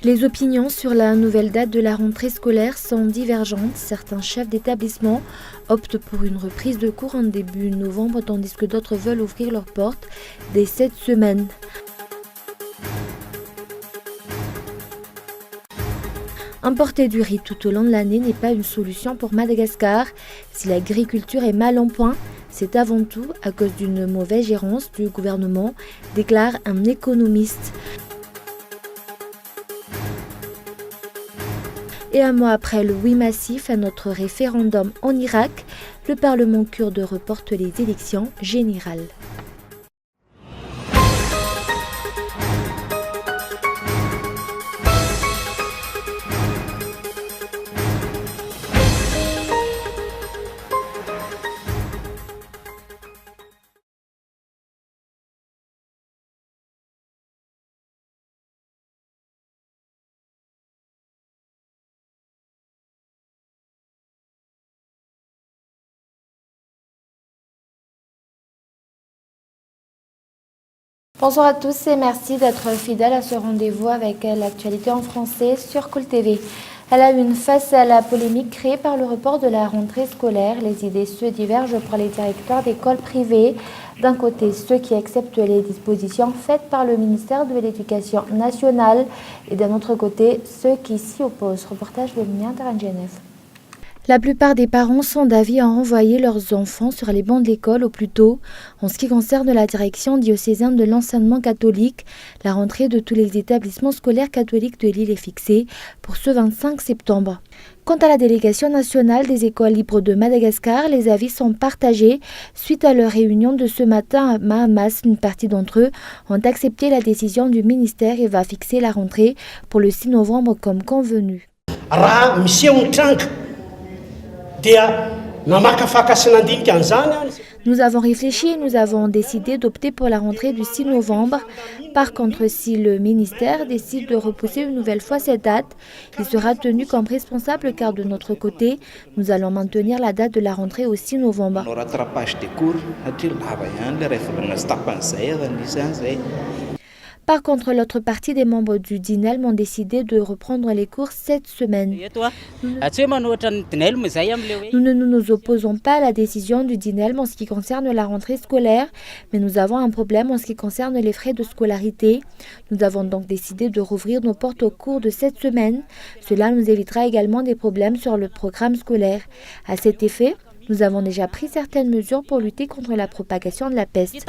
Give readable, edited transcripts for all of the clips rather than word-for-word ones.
Les opinions sur la nouvelle date de la rentrée scolaire sont divergentes. Certains chefs d'établissement optent pour une reprise de cours en début novembre, tandis que d'autres veulent ouvrir leurs portes dès cette semaine. Importer du riz tout au long de l'année n'est pas une solution pour Madagascar. Si l'agriculture est mal en point, c'est avant tout à cause d'une mauvaise gérance du gouvernement, déclare un économiste. Et un mois après le oui massif à notre référendum en Irak, le Parlement kurde reporte les élections générales. Bonjour à tous et merci d'être fidèles à ce rendez-vous avec l'actualité en français sur Cool TV. À la une, face à la polémique créée par le report de la rentrée scolaire, les idées se divergent pour les directeurs d'écoles privées. D'un côté, ceux qui acceptent les dispositions faites par le ministère de l'Éducation nationale et d'un autre côté, ceux qui s'y opposent. Reportage de Mia Tarangenev. La plupart des parents sont d'avis à renvoyer leurs enfants sur les bancs de l'école au plus tôt. En ce qui concerne la direction diocésaine de l'enseignement catholique, la rentrée de tous les établissements scolaires catholiques de l'île est fixée pour ce 25 septembre. Quant à la délégation nationale des écoles libres de Madagascar, les avis sont partagés. Suite à leur réunion de ce matin à Mahamas, une partie d'entre eux ont accepté la décision du ministère et va fixer la rentrée pour le 6 novembre comme convenu. Nous avons réfléchi et nous avons décidé d'opter pour la rentrée du 6 novembre. Par contre, si le ministère décide de repousser une nouvelle fois cette date, il sera tenu comme responsable car de notre côté, nous allons maintenir la date de la rentrée au 6 novembre. Par contre, l'autre partie des membres du DINELM ont décidé de reprendre les cours cette semaine. Nous ne nous opposons pas à la décision du DINELM en ce qui concerne la rentrée scolaire, mais nous avons un problème en ce qui concerne les frais de scolarité. Nous avons donc décidé de rouvrir nos portes au cours de cette semaine. Cela nous évitera également des problèmes sur le programme scolaire. À cet effet, nous avons déjà pris certaines mesures pour lutter contre la propagation de la peste.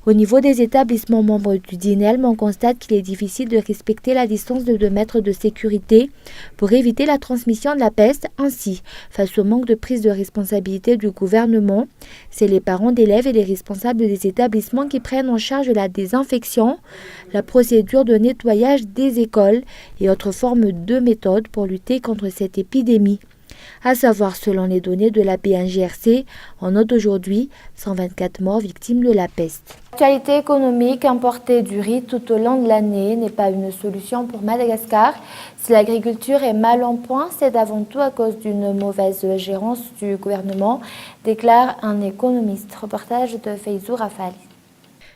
Au niveau des établissements membres du DINELM, on constate qu'il est difficile de respecter la distance de 2 mètres de sécurité pour éviter la transmission de la peste. Ainsi, face au manque de prise de responsabilité du gouvernement, c'est les parents d'élèves et les responsables des établissements qui prennent en charge la désinfection, la procédure de nettoyage des écoles et autres formes de méthodes pour lutter contre cette épidémie. À savoir, selon les données de la BNGRC, on note aujourd'hui 124 morts victimes de la peste. L'actualité économique, importer du riz tout au long de l'année n'est pas une solution pour Madagascar. Si l'agriculture est mal en point, c'est avant tout à cause d'une mauvaise gérance du gouvernement, déclare un économiste. Reportage de Feizou Rafali.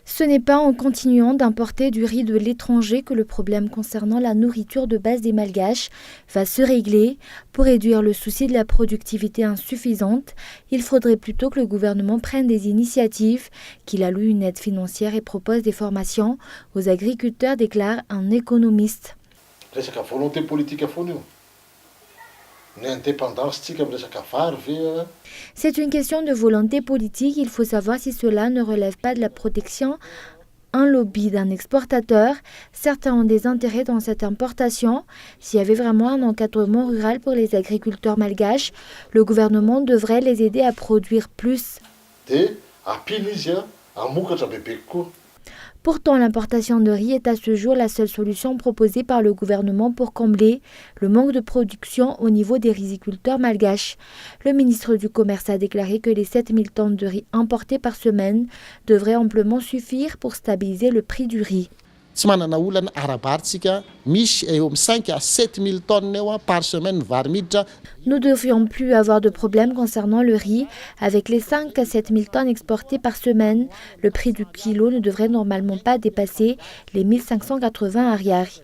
Ce n'est pas en continuant d'importer du riz de l'étranger que le problème concernant la nourriture de base des Malgaches va se régler. Pour réduire le souci de la productivité insuffisante, il faudrait plutôt que le gouvernement prenne des initiatives, qu'il alloue une aide financière et propose des formations aux agriculteurs, déclare un économiste. C'est une question de volonté politique. Il faut savoir si cela ne relève pas de la protection. Un lobby d'un exportateur. Certains ont des intérêts dans cette importation. S'il y avait vraiment un encadrement rural pour les agriculteurs malgaches, le gouvernement devrait les aider à produire plus. Pourtant, l'importation de riz est à ce jour la seule solution proposée par le gouvernement pour combler le manque de production au niveau des riziculteurs malgaches. Le ministre du Commerce a déclaré que les 7000 tonnes de riz importées par semaine devraient amplement suffire pour stabiliser le prix du riz. tsy manana olana arabaritsika misy eo amin'ny 5 à 7 000 tonnes par semaine vary miditra. Nous ne devrions plus avoir de problème concernant le riz. Avec les 5 à 7 000 tonnes exportées par semaine, le prix du kilo ne devrait normalement pas dépasser les 1580 ariary.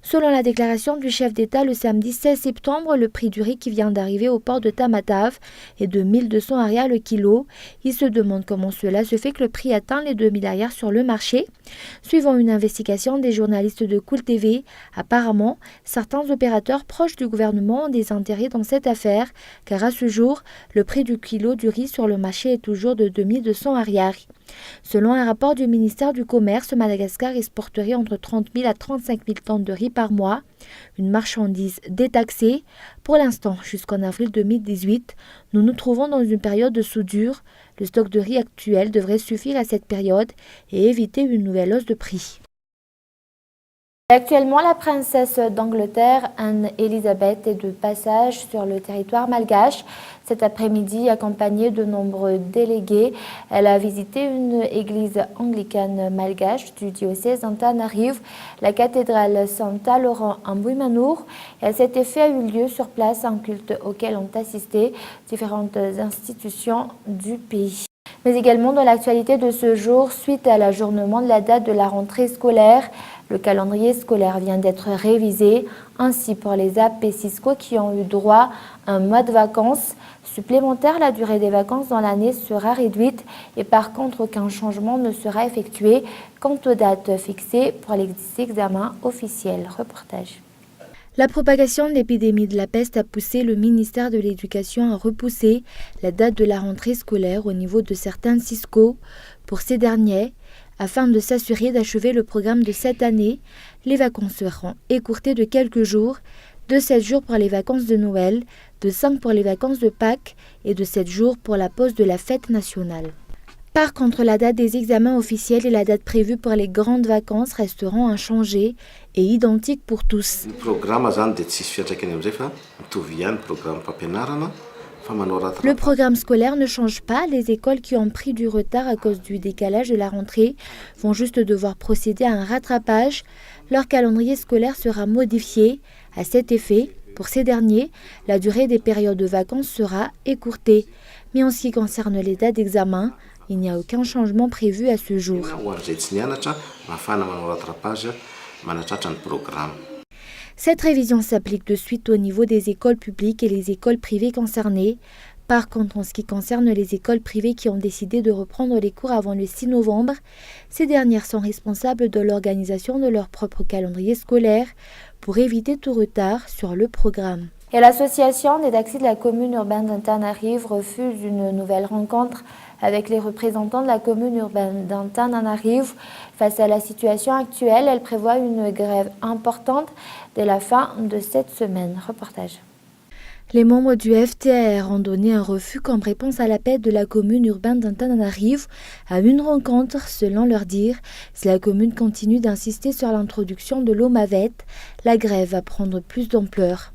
Selon la déclaration du chef d'État le samedi 16 septembre, le prix du riz qui vient d'arriver au port de Tamatave est de 1200 ariary le kilo. Il se demande comment cela se fait que le prix atteint les 2000 ariary sur le marché. Suivant une investigation des journalistes de Cool TV, apparemment, certains opérateurs proches du gouvernement ont des intérêts dans cette affaire, car à ce jour, le prix du kilo du riz sur le marché est toujours de 2200 ariary. Selon un rapport du ministère du Commerce, Madagascar exporterait entre 30 000 à 35 000 tonnes de riz par mois, une marchandise détaxée. Pour l'instant, jusqu'en avril 2018, nous nous trouvons dans une période de soudure. Le stock de riz actuel devrait suffire à cette période et éviter une nouvelle hausse de prix. Actuellement, la princesse d'Angleterre, Anne-Elisabeth, est de passage sur le territoire malgache. Cet après-midi, accompagnée de nombreux délégués, elle a visité une église anglicane malgache du diocèse d'Antananarivo, la cathédrale Santa Laurent en Bouimanour. Et à cet effet a eu lieu sur place un culte auquel ont assisté différentes institutions du pays. Mais également dans l'actualité de ce jour, suite à l'ajournement de la date de la rentrée scolaire, le calendrier scolaire vient d'être révisé, ainsi pour les AP et Cisco qui ont eu droit à un mois de vacances supplémentaires. La durée des vacances dans l'année sera réduite et par contre aucun changement ne sera effectué quant aux dates fixées pour les examens officiels. Reportage. La propagation de l'épidémie de la peste a poussé le ministère de l'Éducation à repousser la date de la rentrée scolaire au niveau de certains Cisco. Pour ces derniers, afin de s'assurer d'achever le programme de cette année, les vacances seront écourtées de quelques jours, de 7 jours pour les vacances de Noël, de 5 pour les vacances de Pâques et de 7 jours pour la pause de la fête nationale. Par contre, la date des examens officiels et la date prévue pour les grandes vacances resteront inchangées et identiques pour tous. Le programme scolaire ne change pas. Les écoles qui ont pris du retard à cause du décalage de la rentrée vont juste devoir procéder à un rattrapage. Leur calendrier scolaire sera modifié. À cet effet, pour ces derniers, la durée des périodes de vacances sera écourtée. Mais en ce qui concerne les dates d'examen, il n'y a aucun changement prévu à ce jour. Cette révision s'applique de suite au niveau des écoles publiques et les écoles privées concernées. Par contre, en ce qui concerne les écoles privées qui ont décidé de reprendre les cours avant le 6 novembre, ces dernières sont responsables de l'organisation de leur propre calendrier scolaire pour éviter tout retard sur le programme. Et l'association des taxis de la commune urbaine d'Antananarivo refuse une nouvelle rencontre avec les représentants de la commune urbaine d'Antananarivo. Face à la situation actuelle, elle prévoit une grève importante dès la fin de cette semaine. Reportage. Les membres du FTR ont donné un refus comme réponse à l'appel de la commune urbaine d'Antananarivo à une rencontre. Selon leur dire, si la commune continue d'insister sur l'introduction de l'OMAVET, la grève va prendre plus d'ampleur.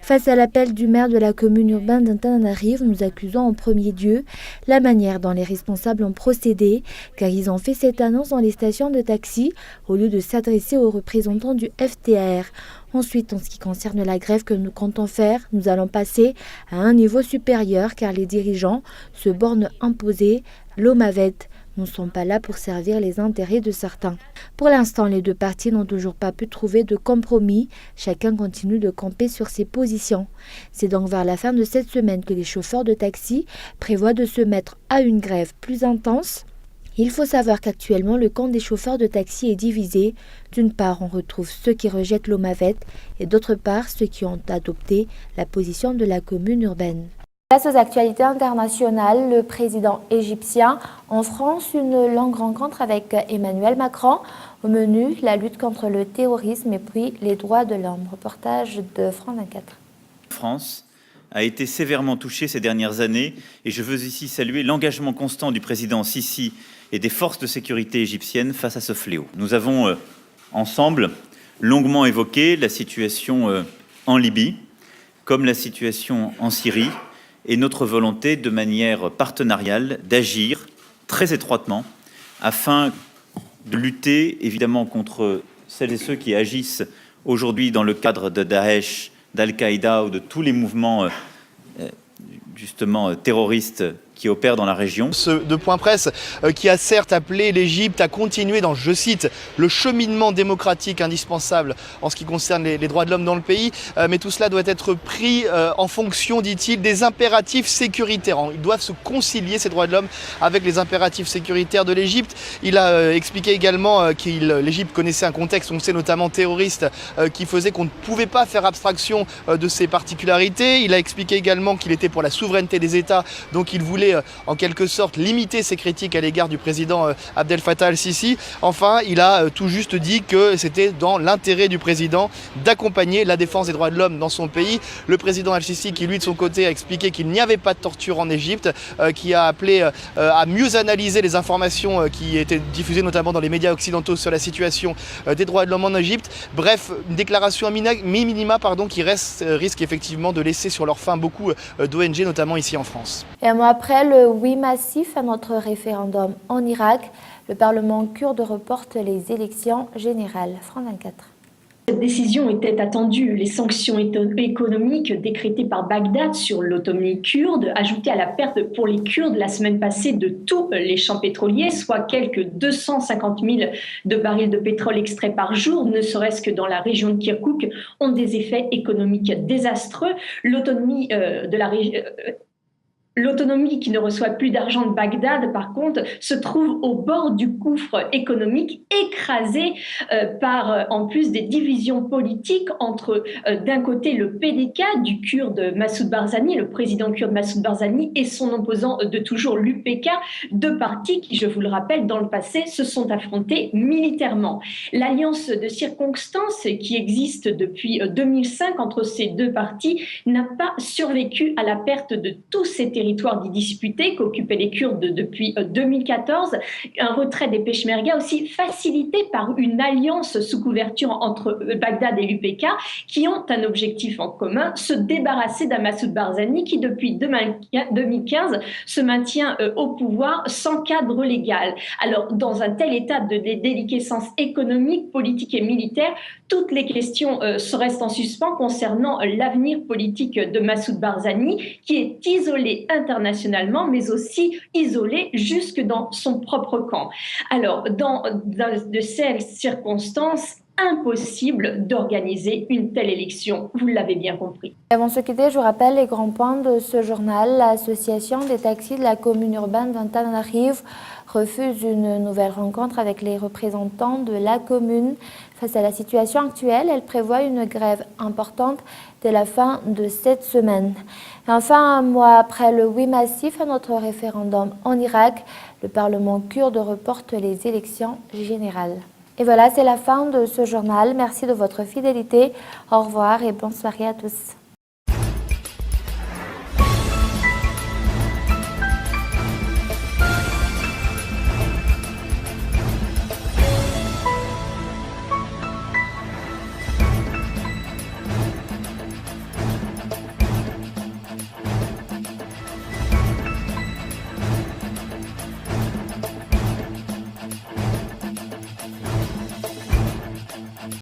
Face à l'appel du maire de la commune urbaine d'Antananarivo, nous accusons en premier lieu la manière dont les responsables ont procédé, car ils ont fait cette annonce dans les stations de taxi au lieu de s'adresser aux représentants du FTR. Ensuite, en ce qui concerne la grève que nous comptons faire, nous allons passer à un niveau supérieur car les dirigeants se bornent à imposer l'OMAVET. Nous ne sommes pas là pour servir les intérêts de certains. Pour l'instant, les deux parties n'ont toujours pas pu trouver de compromis. Chacun continue de camper sur ses positions. C'est donc vers la fin de cette semaine que les chauffeurs de taxi prévoient de se mettre à une grève plus intense. Il faut savoir qu'actuellement, le camp des chauffeurs de taxi est divisé. D'une part, on retrouve ceux qui rejettent l'OMAVET et d'autre part, ceux qui ont adopté la position de la commune urbaine. Face aux actualités internationales, le président égyptien en France, une longue rencontre avec Emmanuel Macron. Au menu, la lutte contre le terrorisme et puis les droits de l'homme. Reportage de France 24. France a été sévèrement touchée ces dernières années et je veux ici saluer l'engagement constant du président Sisi et des forces de sécurité égyptiennes face à ce fléau. Nous avons ensemble longuement évoqué la situation en Libye, comme la situation en Syrie, et notre volonté de manière partenariale d'agir très étroitement afin de lutter évidemment contre celles et ceux qui agissent aujourd'hui dans le cadre de Daesh, d'Al-Qaïda ou de tous les mouvements justement terroristes qui opèrent dans la région. De Point Presse qui a certes appelé l'Égypte à continuer dans, je cite, le cheminement démocratique indispensable en ce qui concerne les droits de l'homme dans le pays, mais tout cela doit être pris en fonction, dit-il, des impératifs sécuritaires. Ils doivent se concilier, ces droits de l'homme, avec les impératifs sécuritaires de l'Égypte. Il a expliqué également que l'Égypte connaissait un contexte, on sait notamment terroriste, qui faisait qu'on ne pouvait pas faire abstraction de ses particularités. Il a expliqué également qu'il était pour la souveraineté des États, donc il voulait en quelque sorte limiter ses critiques à l'égard du président Abdel Fattah al-Sisi. Enfin, il a tout juste dit que c'était dans l'intérêt du président d'accompagner la défense des droits de l'homme dans son pays. Le président al-Sisi qui, lui, de son côté, a expliqué qu'il n'y avait pas de torture en Égypte, qui a appelé à mieux analyser les informations qui étaient diffusées notamment dans les médias occidentaux sur la situation des droits de l'homme en Égypte. Bref, une déclaration à minima qui risque effectivement de laisser sur leur faim beaucoup d'ONG, notamment ici en France. Et un mois après le oui massif à notre référendum en Irak, le Parlement kurde reporte les élections générales. France 24. Cette décision était attendue. Les sanctions économiques décrétées par Bagdad sur l'autonomie kurde, ajoutées à la perte pour les Kurdes la semaine passée de tous les champs pétroliers, soit quelques 250 000 de barils de pétrole extraits par jour, ne serait-ce que dans la région de Kirkouk, ont des effets économiques désastreux. L'autonomie de la région... L'autonomie qui ne reçoit plus d'argent de Bagdad, par contre, se trouve au bord du gouffre économique, écrasée par, en plus, des divisions politiques entre, d'un côté, le PDK du Kurde Massoud Barzani, le président kurde Massoud Barzani, et son opposant de toujours, l'UPK, deux partis qui, je vous le rappelle, dans le passé, se sont affrontés militairement. L'alliance de circonstances qui existe depuis 2005 entre ces deux partis n'a pas survécu à la perte de tous ces territoires dits disputés qu'occupaient les Kurdes depuis 2014, un retrait des Peshmerga aussi facilité par une alliance sous couverture entre Bagdad et l'UPK qui ont un objectif en commun, se débarrasser d'un Massoud Barzani qui depuis 2015 se maintient au pouvoir sans cadre légal. Alors dans un tel état de déliquescence économique, politique et militaire, toutes les questions restent en suspens concernant l'avenir politique de Massoud Barzani qui est isolé internationalement, mais aussi isolé jusque dans son propre camp. Alors, dans de ces circonstances, impossible d'organiser une telle élection, vous l'avez bien compris. Avant de se quitter, je vous rappelle les grands points de ce journal. L'association des taxis de la commune urbaine d'Antananarivo refuse une nouvelle rencontre avec les représentants de la commune. Face à la situation actuelle, elle prévoit une grève importante dès la fin de cette semaine. Et enfin, un mois après le oui massif à notre référendum en Irak, le Parlement kurde reporte les élections générales. Et voilà, c'est la fin de ce journal. Merci de votre fidélité. Au revoir et bonne soirée à tous.